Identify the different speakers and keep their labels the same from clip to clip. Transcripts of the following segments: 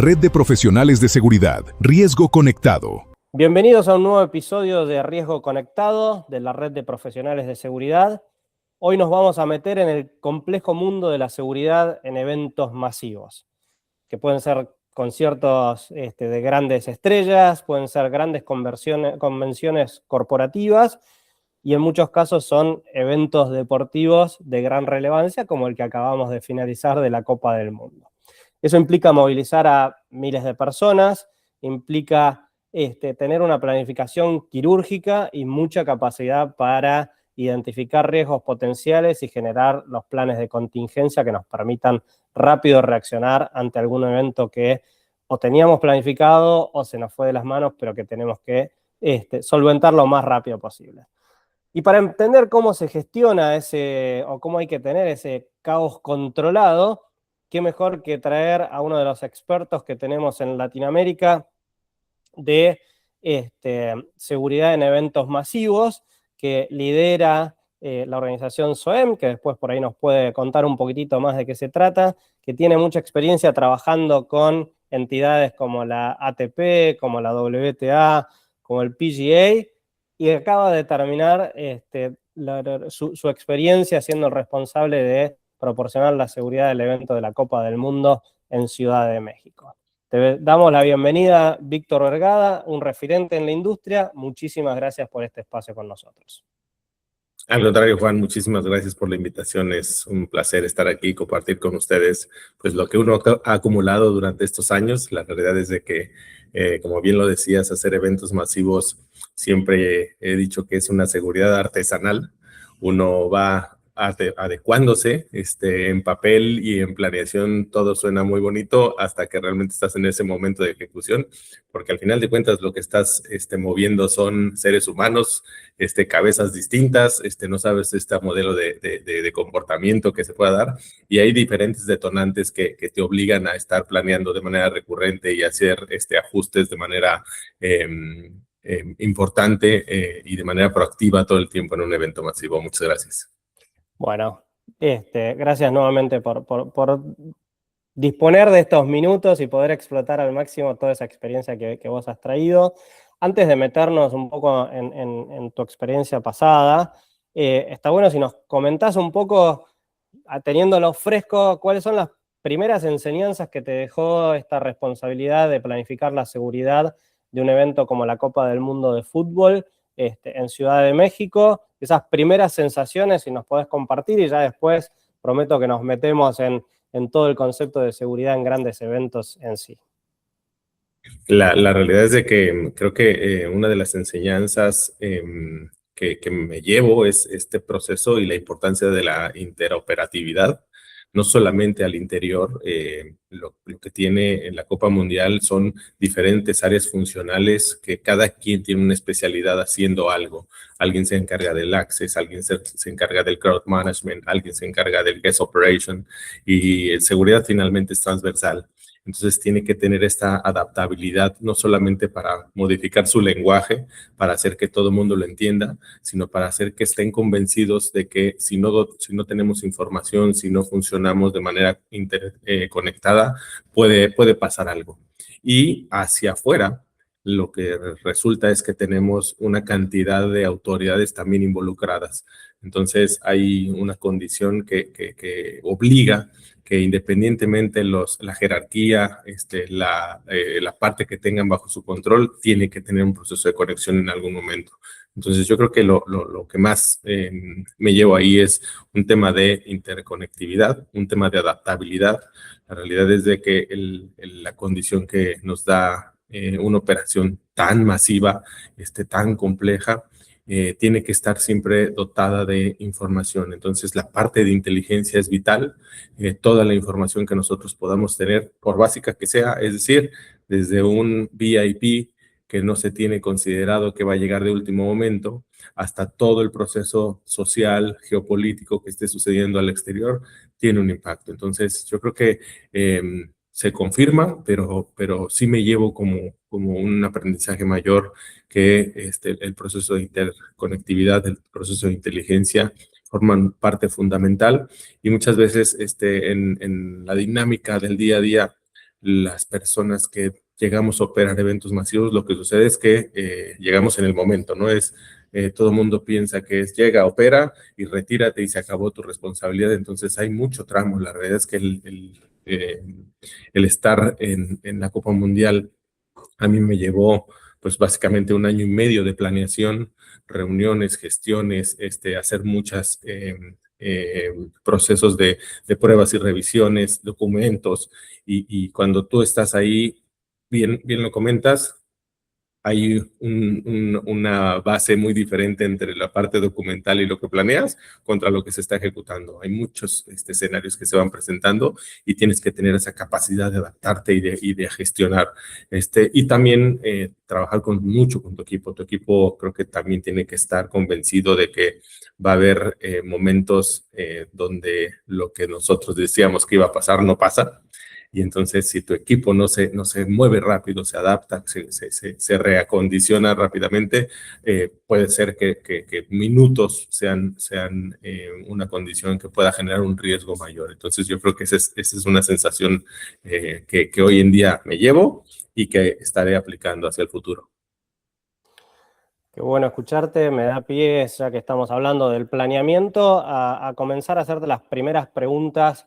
Speaker 1: Red de Profesionales de Seguridad, Riesgo Conectado.
Speaker 2: Bienvenidos a un nuevo episodio de Riesgo Conectado de la Red de Profesionales de Seguridad. Hoy nos vamos a meter en el complejo mundo de la seguridad en eventos masivos, que pueden ser conciertos de grandes estrellas, pueden ser grandes convenciones corporativas, y en muchos casos son eventos deportivos de gran relevancia, como el que acabamos de finalizar de la Copa del Mundo. Eso implica movilizar a miles de personas, implica tener una planificación quirúrgica y mucha capacidad para identificar riesgos potenciales y generar los planes de contingencia que nos permitan rápido reaccionar ante algún evento que o teníamos planificado o se nos fue de las manos, pero que tenemos que solventar lo más rápido posible. Y para entender cómo se gestiona o cómo hay que tener ese caos controlado, qué mejor que traer a uno de los expertos que tenemos en Latinoamérica de seguridad en eventos masivos, que lidera la organización SOEM, que después por ahí nos puede contar un poquitito más de qué se trata, que tiene mucha experiencia trabajando con entidades como la ATP, como la WTA, como el PGA, y acaba de terminar su experiencia siendo el responsable de proporcionar la seguridad del evento de la Copa del Mundo en Ciudad de México. Te damos la bienvenida, Víctor Vergada, un referente en la industria. Muchísimas gracias por este espacio con nosotros.
Speaker 3: Al contrario, Juan, muchísimas gracias por la invitación. Es un placer estar aquí y compartir con ustedes pues lo que uno ha acumulado durante estos años. La realidad es de que, como bien lo decías, hacer eventos masivos siempre he dicho que es una seguridad artesanal. Uno va adecuándose, en papel y en planeación todo suena muy bonito hasta que realmente estás en ese momento de ejecución, porque al final de cuentas lo que estás moviendo son seres humanos, cabezas distintas, no sabes modelo de comportamiento que se pueda dar, y hay diferentes detonantes que te obligan a estar planeando de manera recurrente y hacer ajustes de manera importante y de manera proactiva todo el tiempo en un evento masivo. Muchas gracias.
Speaker 2: Bueno, gracias nuevamente por disponer de estos minutos y poder explotar al máximo toda esa experiencia que vos has traído. Antes de meternos un poco en tu experiencia pasada, está bueno si nos comentás un poco, teniéndolo fresco, cuáles son las primeras enseñanzas que te dejó esta responsabilidad de planificar la seguridad de un evento como la Copa del Mundo de Fútbol en Ciudad de México, esas primeras sensaciones, si nos podés compartir, y ya después prometo que nos metemos en todo el concepto de seguridad en grandes eventos en sí.
Speaker 3: La realidad es de que creo que una de las enseñanzas que me llevo es este proceso y la importancia de la interoperatividad, no solamente al interior. Lo que tiene en la Copa Mundial son diferentes áreas funcionales que cada quien tiene una especialidad haciendo algo. Alguien se encarga del access, alguien se encarga del crowd management, alguien se encarga del guest operation, y seguridad finalmente es transversal. Entonces tiene que tener esta adaptabilidad, no solamente para modificar su lenguaje, para hacer que todo el mundo lo entienda, sino para hacer que estén convencidos de que si no tenemos información, si no funcionamos de manera conectada, puede pasar algo. Y hacia afuera, lo que resulta es que tenemos una cantidad de autoridades también involucradas. Entonces hay una condición que obliga que independientemente la jerarquía, la parte que tengan bajo su control, tiene que tener un proceso de conexión en algún momento. Entonces yo creo que lo que más me llevo ahí es un tema de interconectividad, un tema de adaptabilidad. La realidad es de que la condición que nos da una operación tan masiva, tan compleja, tiene que estar siempre dotada de información. Entonces, la parte de inteligencia es vital. Toda la información que nosotros podamos tener, por básica que sea, es decir, desde un VIP que no se tiene considerado que va a llegar de último momento, hasta todo el proceso social, geopolítico que esté sucediendo al exterior, tiene un impacto. Entonces, yo creo que se confirma, pero sí me llevo como un aprendizaje mayor que el proceso de interconectividad, el proceso de inteligencia forman parte fundamental, y muchas veces en la dinámica del día a día las personas que llegamos a operar eventos masivos, lo que sucede es que llegamos en el momento, ¿no? Todo el mundo piensa que es llega, opera y retírate y se acabó tu responsabilidad. Entonces hay mucho tramo. La realidad es que el estar en la Copa Mundial a mí me llevó pues básicamente 1 año y medio de planeación, reuniones, gestiones, hacer muchas procesos de pruebas y revisiones, documentos, y cuando tú estás ahí, bien lo comentas, hay una base muy diferente entre la parte documental y lo que planeas contra lo que se está ejecutando. Hay muchos escenarios que se van presentando y tienes que tener esa capacidad de adaptarte y de gestionar. Y también trabajar mucho con tu equipo. Tu equipo creo que también tiene que estar convencido de que va a haber momentos donde lo que nosotros decíamos que iba a pasar no pasa. Y entonces, si tu equipo no se mueve rápido, se adapta, se reacondiciona rápidamente, puede ser que minutos sean una condición que pueda generar un riesgo mayor. Entonces, yo creo que esa es una sensación que hoy en día me llevo y que estaré aplicando hacia el futuro.
Speaker 2: Qué bueno escucharte, me da pie, ya que estamos hablando del planeamiento, a comenzar a hacerte las primeras preguntas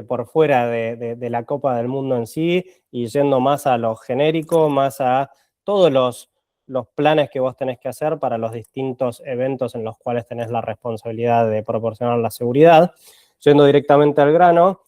Speaker 2: por fuera de la Copa del Mundo en sí, y yendo más a lo genérico, más a todos los planes que vos tenés que hacer para los distintos eventos en los cuales tenés la responsabilidad de proporcionar la seguridad. Yendo directamente al grano,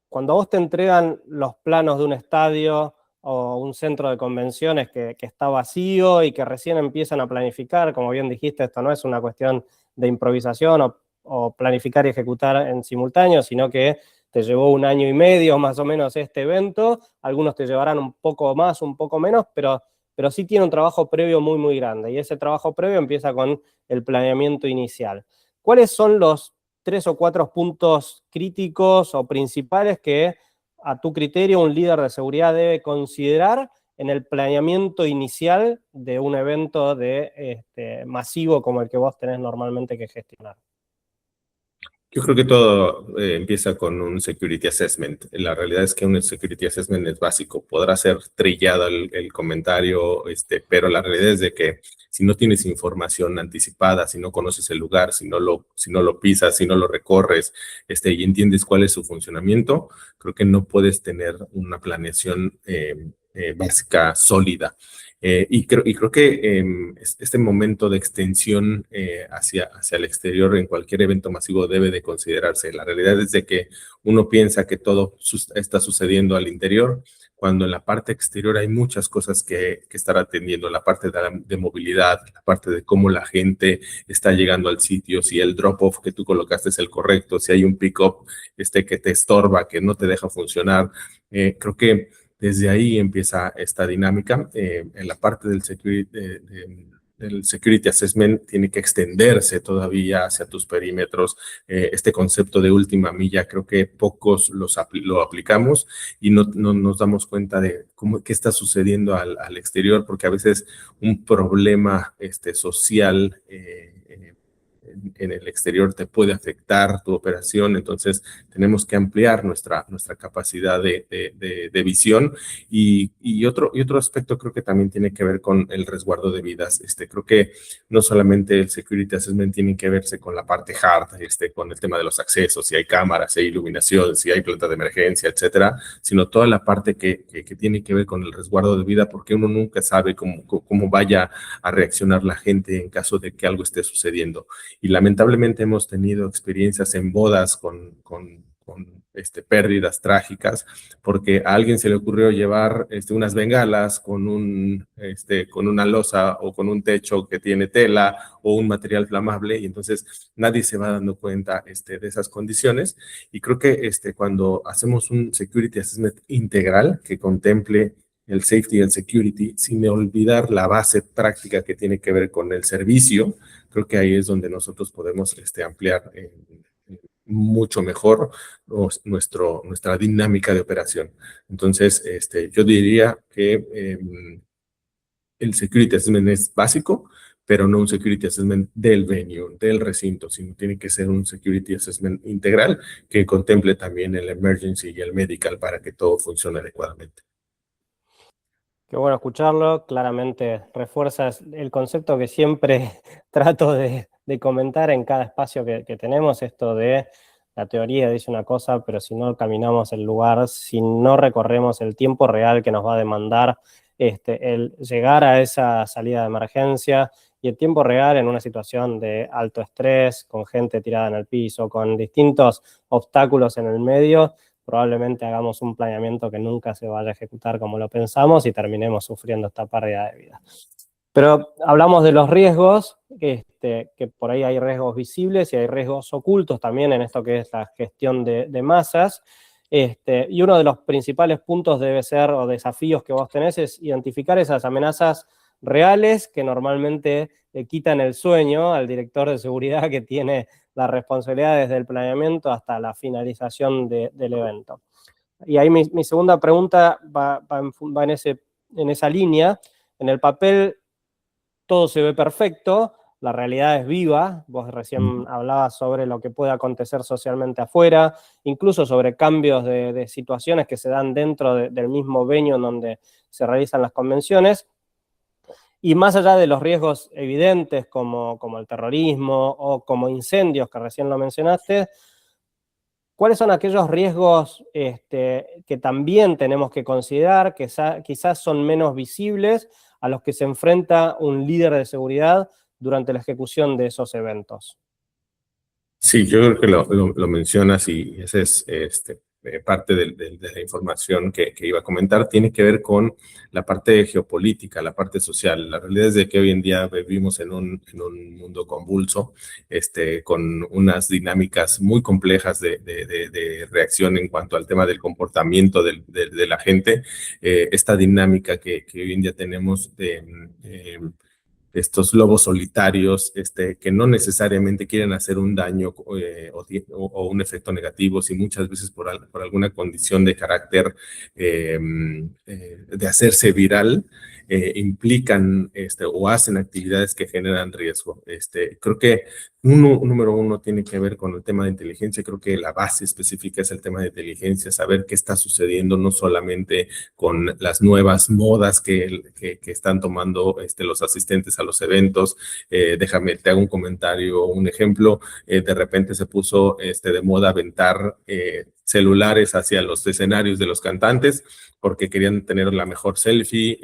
Speaker 2: cuando a vos te entregan los planos de un estadio o un centro de convenciones que está vacío y que recién empiezan a planificar, como bien dijiste, esto no es una cuestión de improvisación o planificar y ejecutar en simultáneo, sino que te llevó 1 año y medio más o menos este evento, algunos te llevarán un poco más, un poco menos, pero sí tiene un trabajo previo muy, muy grande, y ese trabajo previo empieza con el planeamiento inicial. ¿Cuáles son los 3 o 4 puntos críticos o principales que a tu criterio un líder de seguridad debe considerar en el planeamiento inicial de un evento masivo como el que vos tenés normalmente que gestionar?
Speaker 3: Yo creo que todo empieza con un security assessment. La realidad es que un security assessment es básico. Podrá ser trillado el comentario, pero la realidad es de que si no tienes información anticipada, si no conoces el lugar, si no lo pisas, si no lo recorres, y entiendes cuál es su funcionamiento, creo que no puedes tener una planeación básica sólida. Y creo que este momento de extensión hacia el exterior en cualquier evento masivo debe de considerarse. La realidad es de que uno piensa que todo está sucediendo al interior, cuando en la parte exterior hay muchas cosas que estar atendiendo, la parte de movilidad, la parte de cómo la gente está llegando al sitio, si el drop-off que tú colocaste es el correcto, si hay un pick-up que te estorba, que no te deja funcionar. Creo que desde ahí empieza esta dinámica. En la parte del security assessment tiene que extenderse todavía hacia tus perímetros. Este concepto de última milla creo que pocos lo aplicamos y no nos damos cuenta de qué está sucediendo al exterior, porque a veces un problema social en el exterior te puede afectar tu operación. Entonces tenemos que ampliar nuestra capacidad de visión. Y otro aspecto creo que también tiene que ver con el resguardo de vidas. Creo que no solamente el security assessment tiene que verse con la parte hard, con el tema de los accesos, si hay cámaras, si hay iluminación, si hay planta de emergencia, etcétera, sino toda la parte que tiene que ver con el resguardo de vida, porque uno nunca sabe cómo vaya a reaccionar la gente en caso de que algo esté sucediendo. Y lamentablemente hemos tenido experiencias en bodas con pérdidas trágicas, porque a alguien se le ocurrió llevar unas bengalas con una losa o con un techo que tiene tela o un material flamable, y entonces nadie se va dando cuenta de esas condiciones. Y creo que cuando hacemos un security assessment integral que contemple el safety y el security, sin olvidar la base práctica que tiene que ver con el servicio, creo que ahí es donde nosotros podemos ampliar mucho mejor nuestra dinámica de operación. Entonces, yo diría que el security assessment es básico, pero no un security assessment del venue, del recinto, sino tiene que ser un security assessment integral que contemple también el emergency y el medical para que todo funcione adecuadamente.
Speaker 2: Qué bueno escucharlo, claramente refuerzas el concepto que siempre trato de comentar en cada espacio que tenemos, esto de la teoría dice una cosa, pero si no caminamos el lugar, si no recorremos el tiempo real que nos va a demandar el llegar a esa salida de emergencia y el tiempo real en una situación de alto estrés, con gente tirada en el piso, con distintos obstáculos en el medio, probablemente hagamos un planeamiento que nunca se vaya a ejecutar como lo pensamos y terminemos sufriendo esta pérdida de vida. Pero hablamos de los riesgos, que por ahí hay riesgos visibles y hay riesgos ocultos también en esto que es la gestión de masas. Y uno de los principales puntos debe ser, o desafíos que vos tenés, es identificar esas amenazas reales que normalmente le quitan el sueño al director de seguridad que tiene la responsabilidad desde el planeamiento hasta la finalización del evento. Y ahí mi segunda pregunta va en esa línea. En el papel todo se ve perfecto, la realidad es viva, vos recién hablabas sobre lo que puede acontecer socialmente afuera, incluso sobre cambios de situaciones que se dan dentro del mismo venue en donde se realizan las convenciones. Y más allá de los riesgos evidentes como el terrorismo o como incendios, que recién lo mencionaste, ¿cuáles son aquellos riesgos que también tenemos que considerar, que quizás son menos visibles, a los que se enfrenta un líder de seguridad durante la ejecución de esos eventos?
Speaker 3: Sí, yo creo que lo mencionas y esa es parte de la información que iba a comentar. Tiene que ver con la parte geopolítica, la parte social. La realidad es de que hoy en día vivimos en un mundo convulso, con unas dinámicas muy complejas de reacción en cuanto al tema del comportamiento de la gente. Esta dinámica que hoy en día tenemos de estos lobos solitarios que no necesariamente quieren hacer un daño o un efecto negativo, sino muchas veces por alguna condición de carácter de hacerse viral, implican o hacen actividades que generan riesgo. Creo que número uno tiene que ver con el tema de inteligencia. Creo que la base específica es el tema de inteligencia, saber qué está sucediendo, no solamente con las nuevas modas que están tomando los asistentes a los eventos. Déjame, te hago un comentario, un ejemplo. De repente se puso de moda aventar celulares hacia los escenarios de los cantantes porque querían tener la mejor selfie,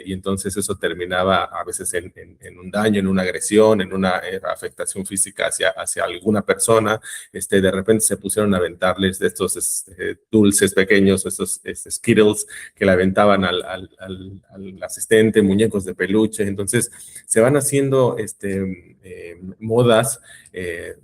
Speaker 3: y entonces eso terminaba a veces en un daño, en una agresión, en una afectación física hacia alguna persona. De repente se pusieron a aventarles de estos dulces pequeños, estos Skittles que le aventaban al asistente, muñecos de peluche. Entonces se van haciendo modas,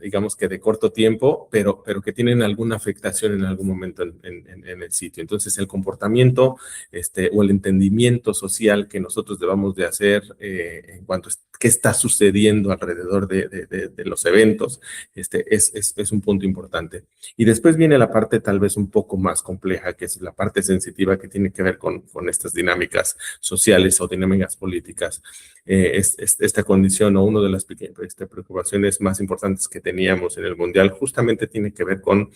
Speaker 3: digamos que de corto tiempo, pero que tienen alguna afectación en algún momento en el sitio. Entonces el comportamiento o el entendimiento social que nosotros debamos de hacer en cuanto a qué está sucediendo alrededor de los eventos, es un punto importante. Y después viene la parte tal vez un poco más compleja, que es la parte sensitiva que tiene que ver con estas dinámicas sociales o dinámicas políticas. Esta condición o una de las preocupaciones más importantes que teníamos en el Mundial justamente tiene que ver con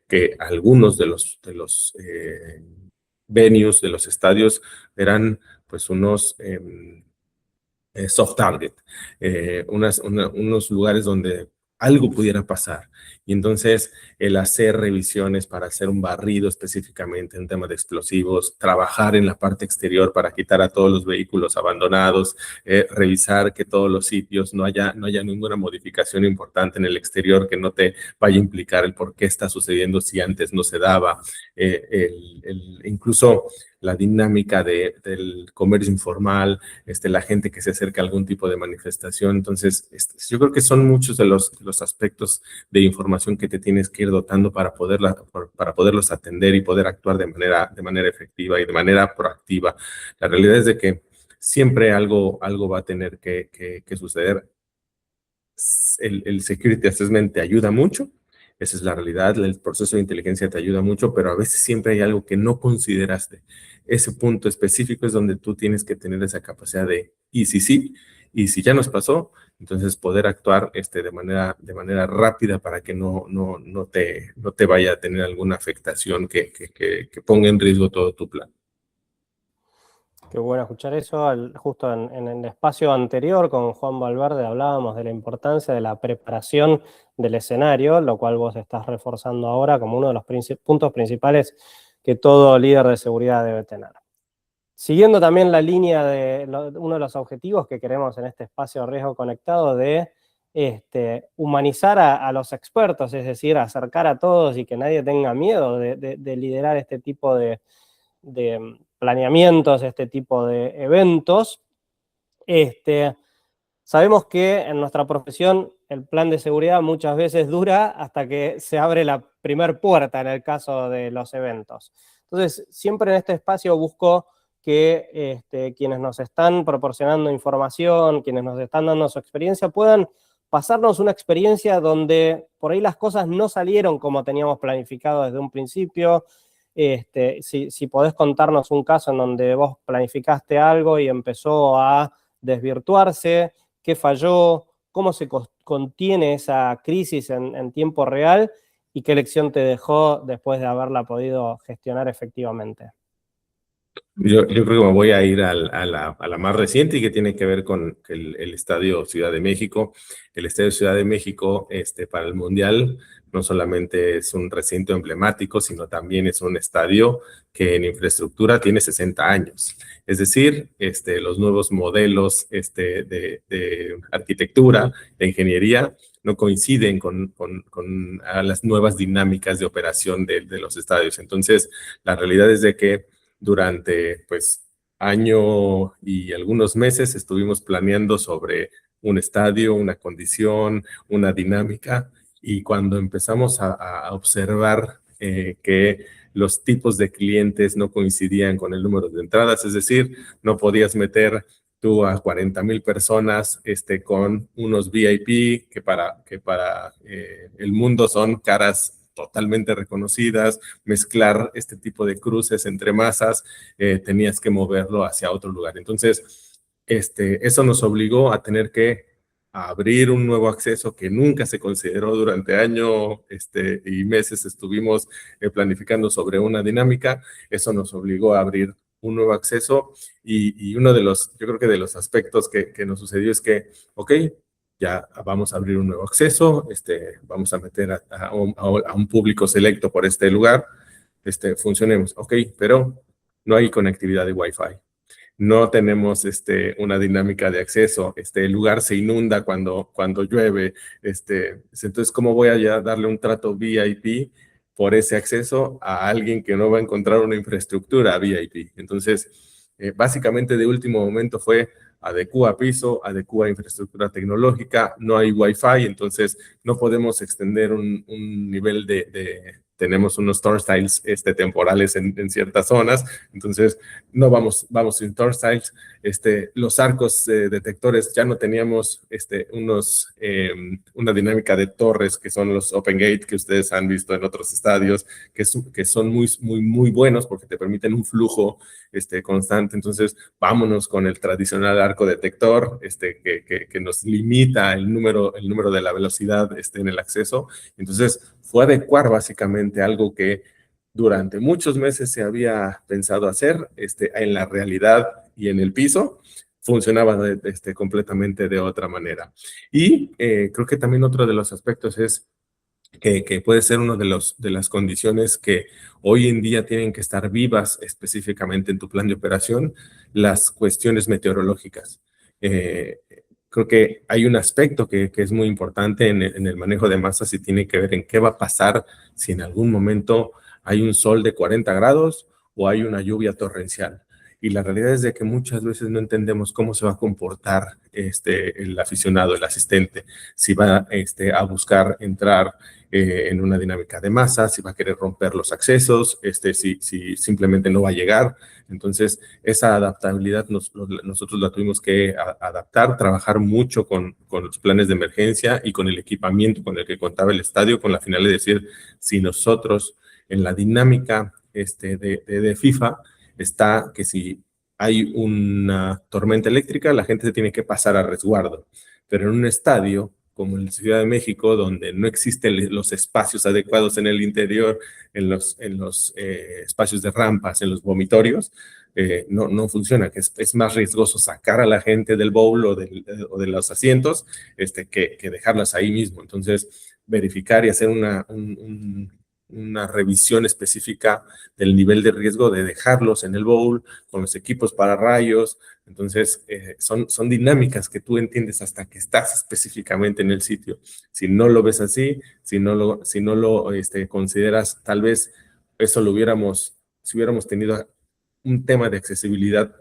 Speaker 3: que algunos de los venues, de los estadios, eran pues unos soft target, unos lugares donde algo pudiera pasar. Y entonces el hacer revisiones para hacer un barrido específicamente en tema de explosivos, trabajar en la parte exterior para quitar a todos los vehículos abandonados, revisar que todos los sitios no haya ninguna modificación importante en el exterior que no te vaya a implicar el por qué está sucediendo si antes no se daba, incluso la dinámica del comercio informal, la gente que se acerca a algún tipo de manifestación. Entonces, yo creo que son muchos de los aspectos de información que te tienes que ir dotando para poderlos atender y poder actuar de manera efectiva y de manera proactiva. La realidad es de que siempre algo va a tener que suceder. El security assessment te ayuda mucho. Esa es la realidad, el proceso de inteligencia te ayuda mucho, pero a veces siempre hay algo que no consideraste. Ese punto específico es donde tú tienes que tener esa capacidad de, y si sí, y si ya nos pasó, entonces poder actuar de manera rápida para que no te vaya a tener alguna afectación que ponga en riesgo todo tu plan.
Speaker 2: Qué bueno escuchar eso. Justo en el espacio anterior con Juan Valverde hablábamos de la importancia de la preparación del escenario, lo cual vos estás reforzando ahora como uno de los puntos principales que todo líder de seguridad debe tener. Siguiendo también la línea de uno de los objetivos que queremos en este espacio de riesgo conectado de humanizar a los expertos, es decir, acercar a todos y que nadie tenga miedo de liderar este tipo de planeamientos, este tipo de eventos. Sabemos que en nuestra profesión el plan de seguridad muchas veces dura hasta que se abre la primer puerta en el caso de los eventos. Entonces, siempre en este espacio busco que quienes nos están proporcionando información, quienes nos están dando su experiencia, puedan pasarnos una experiencia donde por ahí las cosas no salieron como teníamos planificado desde un principio. Si podés contarnos un caso en donde vos planificaste algo y empezó a desvirtuarse, qué falló, cómo se contiene esa crisis en tiempo real y qué lección te dejó después de haberla podido gestionar efectivamente.
Speaker 3: Yo creo que me voy a ir a la más reciente y que tiene que ver con el Estadio Ciudad de México. El Estadio Ciudad de México para el Mundial no solamente es un recinto emblemático, sino también es un estadio que en infraestructura tiene 60 años. Es decir, los nuevos modelos de arquitectura, de ingeniería, no coinciden con las nuevas dinámicas de operación de los estadios. Entonces, la realidad es de que durante año y algunos meses estuvimos planeando sobre un estadio, una condición, una dinámica, y cuando empezamos a observar que los tipos de clientes no coincidían con el número de entradas, es decir, no podías meter tú a 40,000 personas con unos VIP que para el mundo son caras totalmente reconocidas, mezclar este tipo de cruces entre masas, tenías que moverlo hacia otro lugar. Entonces, eso nos obligó a tener que abrir un nuevo acceso que nunca se consideró durante años y meses. Estuvimos planificando sobre una dinámica. Eso nos obligó a abrir un nuevo acceso y uno de los, yo creo que de los aspectos que nos sucedió es que, ok, ya vamos a abrir un nuevo acceso, vamos a meter a un público selecto por este lugar, funcionemos, ok, pero no hay conectividad de Wi-Fi. No tenemos una dinámica de acceso, el lugar se inunda cuando llueve, entonces, ¿cómo voy a darle un trato VIP por ese acceso a alguien que no va a encontrar una infraestructura VIP? Entonces, básicamente de último momento fue adecua piso, adecua infraestructura tecnológica, no hay Wi-Fi, entonces no podemos extender un nivel tenemos unos turnstiles temporales en ciertas zonas, entonces no vamos sin turnstiles. Los arcos detectores ya no teníamos una dinámica de torres que son los Open Gate que ustedes han visto en otros estadios, que son muy buenos porque te permiten un flujo constante. Entonces vámonos con el tradicional arco detector que nos limita el número de la velocidad en el acceso. Entonces fue adecuar básicamente algo que durante muchos meses se había pensado hacer, en la realidad y en el piso, funcionaba completamente de otra manera. Y creo que también otro de los aspectos es que puede ser una de las condiciones que hoy en día tienen que estar vivas específicamente en tu plan de operación, las cuestiones meteorológicas. Creo que hay un aspecto que es muy importante en el manejo de masas y tiene que ver en qué va a pasar si en algún momento hay un sol de 40 grados o hay una lluvia torrencial. Y la realidad es de que muchas veces no entendemos cómo se va a comportar el aficionado, el asistente, si va a buscar entrar en una dinámica de masa, si va a querer romper los accesos, si simplemente no va a llegar. Entonces, esa adaptabilidad nosotros la tuvimos que adaptar, trabajar mucho con los planes de emergencia y con el equipamiento con el que contaba el estadio, con la finalidad de decir, si nosotros en la dinámica de FIFA está que si hay una tormenta eléctrica, la gente se tiene que pasar a resguardo. Pero en un estadio como en la Ciudad de México, donde no existen los espacios adecuados en el interior, en los espacios de rampas, en los vomitorios, no funciona, que es más riesgoso sacar a la gente del bowl o de los asientos que dejarlas ahí mismo. Entonces, verificar y hacer una revisión específica del nivel de riesgo de dejarlos en el bowl con los equipos para rayos. Entonces, son dinámicas que tú entiendes hasta que estás específicamente en el sitio. Si no lo ves así, si no lo consideras, tal vez eso si hubiéramos tenido un tema de accesibilidad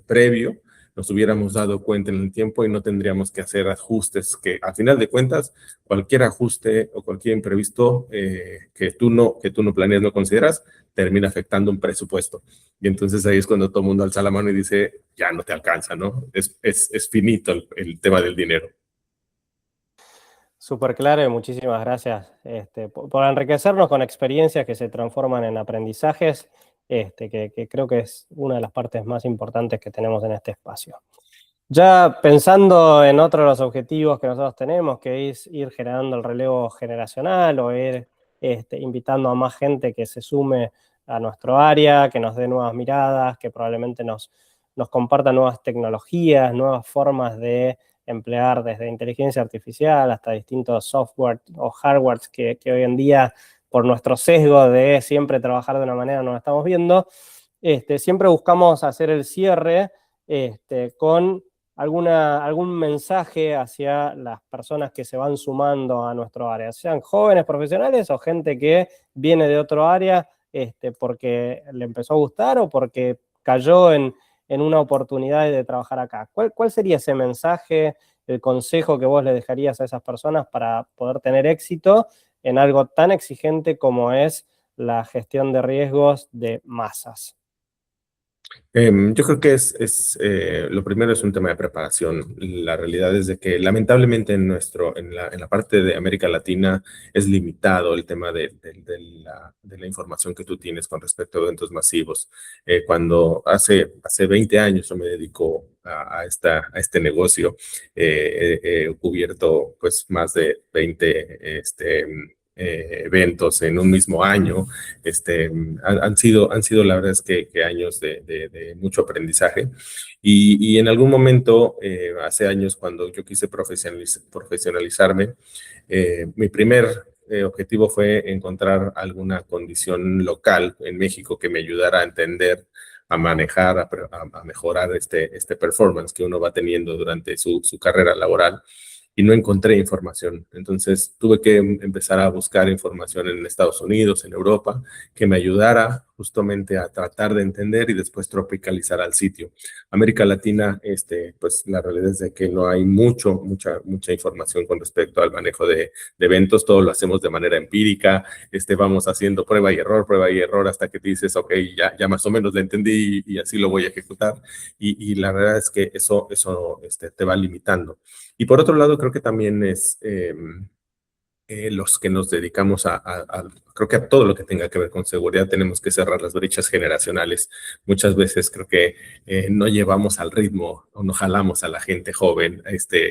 Speaker 3: previo, nos hubiéramos dado cuenta en el tiempo y no tendríamos que hacer ajustes que, a final de cuentas, cualquier ajuste o cualquier imprevisto que tú no planeas, no consideras, termina afectando un presupuesto. Y entonces ahí es cuando todo el mundo alza la mano y dice, ya no te alcanza, ¿no? Es finito el tema del dinero.
Speaker 2: Súper claro y muchísimas gracias por enriquecernos con experiencias que se transforman en aprendizajes, que creo que es una de las partes más importantes que tenemos en este espacio. Ya pensando en otro de los objetivos que nosotros tenemos, que es ir generando el relevo generacional o ir invitando a más gente que se sume a nuestro área, que nos dé nuevas miradas, que probablemente nos comparta nuevas tecnologías, nuevas formas de emplear desde inteligencia artificial hasta distintos software o hardware que hoy en día, por nuestro sesgo de siempre trabajar de una manera, no lo estamos viendo. Siempre buscamos hacer el cierre con algún mensaje hacia las personas que se van sumando a nuestro área, sean jóvenes profesionales o gente que viene de otro área porque le empezó a gustar o porque cayó en una oportunidad de trabajar acá. ¿Cuál sería ese mensaje, el consejo que vos le dejarías a esas personas para poder tener éxito en algo tan exigente como es la gestión de riesgos de masas?
Speaker 3: Yo creo que lo primero es un tema de preparación. La realidad es de que lamentablemente en la parte de América Latina es limitado el tema de la información que tú tienes con respecto a eventos masivos. Cuando hace 20 años yo me dedico a este negocio, he cubierto pues más de 20 eventos en un mismo año. Han sido la verdad es que años de mucho aprendizaje y en algún momento, hace años cuando yo quise profesionalizarme, mi primer objetivo fue encontrar alguna condición local en México que me ayudara a entender, a manejar, a mejorar este performance que uno va teniendo durante su carrera laboral y no encontré información. Entonces tuve que empezar a buscar información en Estados Unidos, en Europa, que me ayudara justamente a tratar de entender y después tropicalizar al sitio. América Latina, pues la realidad es de que no hay mucha información con respecto al manejo de eventos. Todo lo hacemos de manera empírica. Vamos haciendo prueba y error hasta que te dices, ok, ya más o menos lo entendí y así lo voy a ejecutar. Y la verdad es que eso te va limitando. Y por otro lado, creo que también es los que nos dedicamos creo que a todo lo que tenga que ver con seguridad, tenemos que cerrar las brechas generacionales. Muchas veces creo que no llevamos al ritmo o no jalamos a la gente joven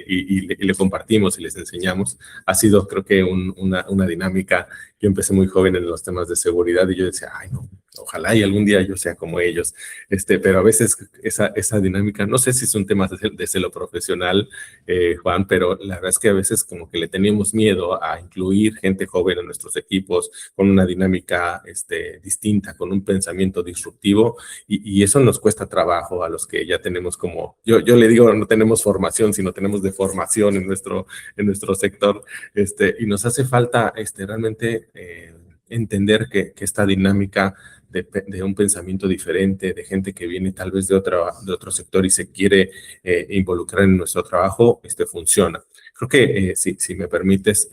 Speaker 3: y le compartimos y les enseñamos. Ha sido, creo que, una dinámica. Yo empecé muy joven en los temas de seguridad y yo decía, ay, no, ojalá y algún día yo sea como ellos. Pero a veces esa dinámica, no sé si es un tema de celo profesional, Juan, pero la verdad es que a veces como que le teníamos miedo a incluir gente joven en nuestros equipos con una dinámica distinta, con un pensamiento disruptivo, y eso nos cuesta trabajo a los que ya tenemos yo le digo, no tenemos formación, sino tenemos deformación en nuestro sector, y nos hace falta realmente entender que esta dinámica de un pensamiento diferente, de gente que viene tal vez de otro sector y se quiere involucrar en nuestro trabajo, funciona. Creo que, si me permites,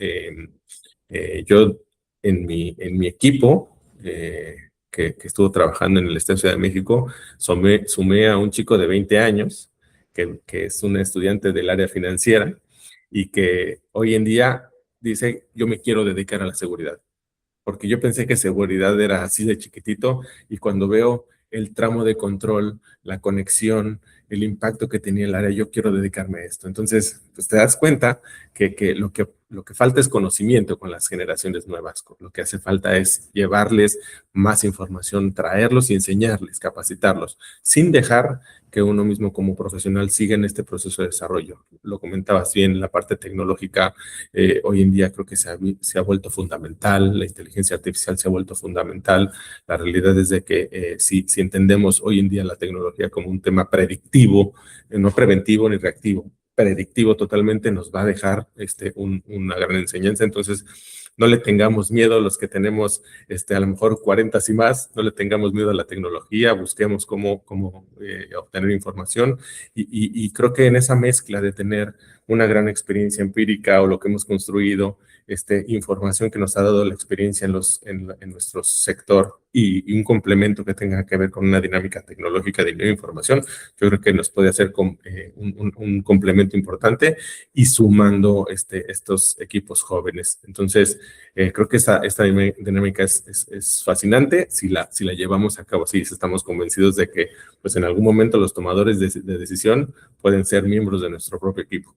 Speaker 3: yo en mi equipo, que estuvo trabajando en el Estado de Ciudad de México, sumé a un chico de 20 años, que es un estudiante del área financiera y que hoy en día dice, yo me quiero dedicar a la seguridad, porque yo pensé que seguridad era así de chiquitito y cuando veo el tramo de control, la conexión, el impacto que tenía el área, yo quiero dedicarme a esto. Entonces, pues te das cuenta que lo que falta es conocimiento con las generaciones nuevas. Lo que hace falta es llevarles más información, traerlos y enseñarles, capacitarlos, sin dejar que uno mismo como profesional siga en este proceso de desarrollo. Lo comentabas bien, la parte tecnológica hoy en día creo que se ha vuelto fundamental, la inteligencia artificial se ha vuelto fundamental. La realidad es de que si entendemos hoy en día la tecnología como un tema predictivo, no preventivo ni reactivo, predictivo totalmente, nos va a dejar una gran enseñanza. Entonces, no le tengamos miedo a los que tenemos a lo mejor 40 y más, no le tengamos miedo a la tecnología, busquemos cómo obtener información y creo que en esa mezcla de tener una gran experiencia empírica o lo que hemos construido, información que nos ha dado la experiencia en nuestro sector y un complemento que tenga que ver con una dinámica tecnológica de nueva información, yo creo que nos puede hacer un complemento importante y sumando estos equipos jóvenes. Entonces, creo que esta dinámica es fascinante si la llevamos a cabo. Sí, estamos convencidos de que pues en algún momento los tomadores de decisión pueden ser miembros de nuestro propio equipo.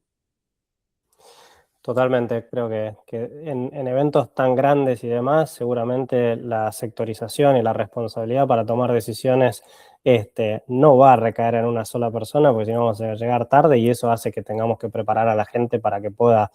Speaker 2: Totalmente, creo que en eventos tan grandes y demás, seguramente la sectorización y la responsabilidad para tomar decisiones no va a recaer en una sola persona, porque si no vamos a llegar tarde y eso hace que tengamos que preparar a la gente para que pueda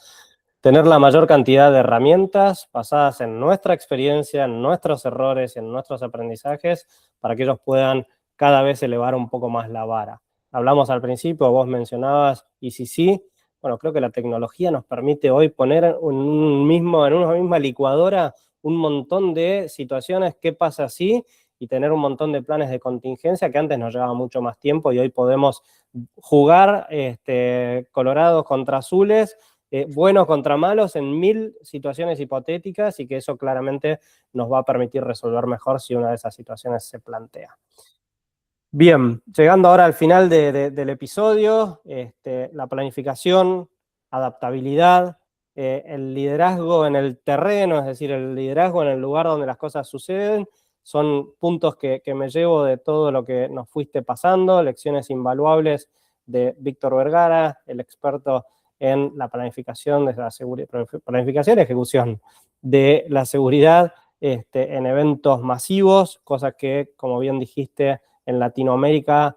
Speaker 2: tener la mayor cantidad de herramientas basadas en nuestra experiencia, en nuestros errores, en nuestros aprendizajes, para que ellos puedan cada vez elevar un poco más la vara. Hablamos al principio, vos mencionabas ECC. Bueno, creo que la tecnología nos permite hoy poner en una misma licuadora un montón de situaciones, qué pasa si, y tener un montón de planes de contingencia que antes nos llevaba mucho más tiempo y hoy podemos jugar colorados contra azules, buenos contra malos en 1000 situaciones hipotéticas y que eso claramente nos va a permitir resolver mejor si una de esas situaciones se plantea. Bien, llegando ahora al final del episodio, la planificación, adaptabilidad, el liderazgo en el terreno, es decir, el liderazgo en el lugar donde las cosas suceden, son puntos que me llevo de todo lo que nos fuiste pasando, lecciones invaluables de Víctor Vergara, el experto en la planificación de la planificación y ejecución de la seguridad en eventos masivos, cosas que, como bien dijiste, en Latinoamérica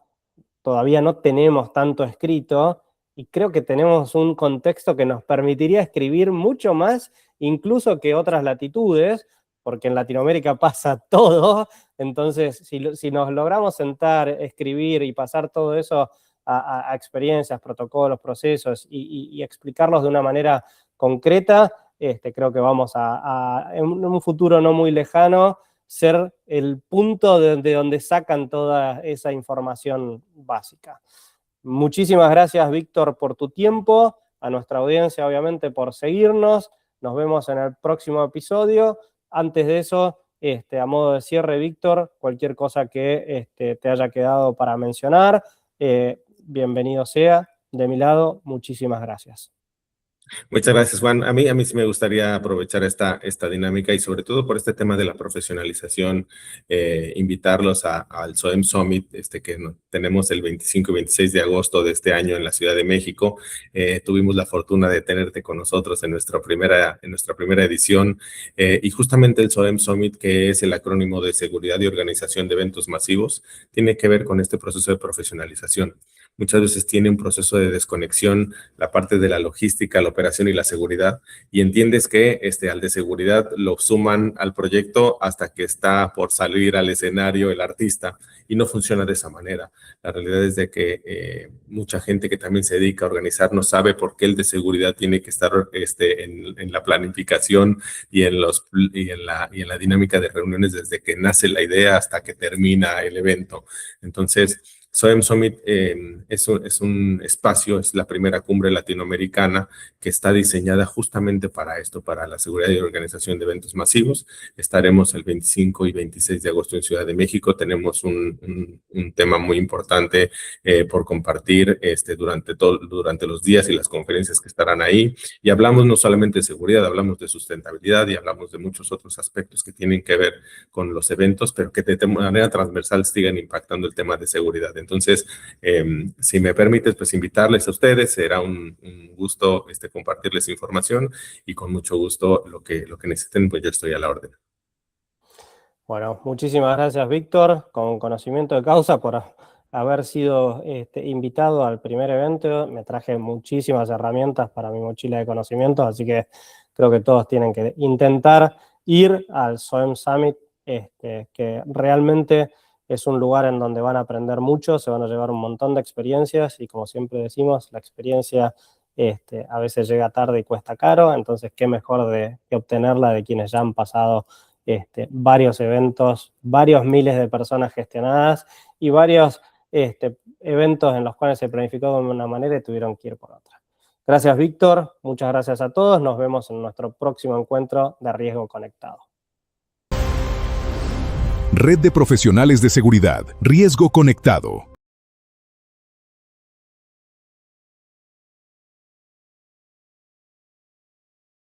Speaker 2: todavía no tenemos tanto escrito y creo que tenemos un contexto que nos permitiría escribir mucho más, incluso que otras latitudes, porque en Latinoamérica pasa todo. Entonces, si nos logramos sentar, escribir y pasar todo eso a experiencias, protocolos, procesos y explicarlos de una manera concreta, creo que vamos en un futuro no muy lejano ser el punto de donde sacan toda esa información básica. Muchísimas gracias, Víctor, por tu tiempo, a nuestra audiencia, obviamente, por seguirnos. Nos vemos en el próximo episodio. Antes de eso, a modo de cierre, Víctor, cualquier cosa que te haya quedado para mencionar, bienvenido sea. De mi lado, muchísimas gracias.
Speaker 3: Muchas gracias, Juan. A mí sí me gustaría aprovechar esta dinámica y sobre todo por este tema de la profesionalización, invitarlos al SOEM Summit, que tenemos el 25 y 26 de agosto de este año en la Ciudad de México. Tuvimos la fortuna de tenerte con nosotros en nuestra primera edición y justamente el SOEM Summit, que es el acrónimo de Seguridad y Organización de Eventos Masivos, tiene que ver con este proceso de profesionalización. Muchas veces tiene un proceso de desconexión, la parte de la logística, la operación y la seguridad, y entiendes que al de seguridad lo suman al proyecto hasta que está por salir al escenario el artista, y no funciona de esa manera. La realidad es de que mucha gente que también se dedica a organizar no sabe por qué el de seguridad tiene que estar en la planificación y en la dinámica de reuniones desde que nace la idea hasta que termina el evento. Entonces, SOEM Summit es un espacio, es la primera cumbre latinoamericana que está diseñada justamente para esto, para la seguridad y organización de eventos masivos. Estaremos el 25 y 26 de agosto en Ciudad de México. Tenemos un tema muy importante por compartir durante los días y las conferencias que estarán ahí. Y hablamos no solamente de seguridad, hablamos de sustentabilidad y hablamos de muchos otros aspectos que tienen que ver con los eventos, pero que de manera transversal sigan impactando el tema de seguridad. Entonces, si me permites, pues invitarles a ustedes, será un gusto compartirles información y con mucho gusto lo que necesiten, pues yo estoy a la orden.
Speaker 2: Bueno, muchísimas gracias, Víctor, con conocimiento de causa por haber sido invitado al primer evento. Me traje muchísimas herramientas para mi mochila de conocimientos, así que creo que todos tienen que intentar ir al SOEM Summit, que realmente es un lugar en donde van a aprender mucho, se van a llevar un montón de experiencias y, como siempre decimos, la experiencia a veces llega tarde y cuesta caro, entonces qué mejor que obtenerla de quienes ya han pasado varios eventos, varios miles de personas gestionadas y varios eventos en los cuales se planificó de una manera y tuvieron que ir por otra. Gracias, Víctor. Muchas gracias a todos. Nos vemos en nuestro próximo encuentro de Riesgo Conectado.
Speaker 1: Red de Profesionales de Seguridad. Riesgo Conectado.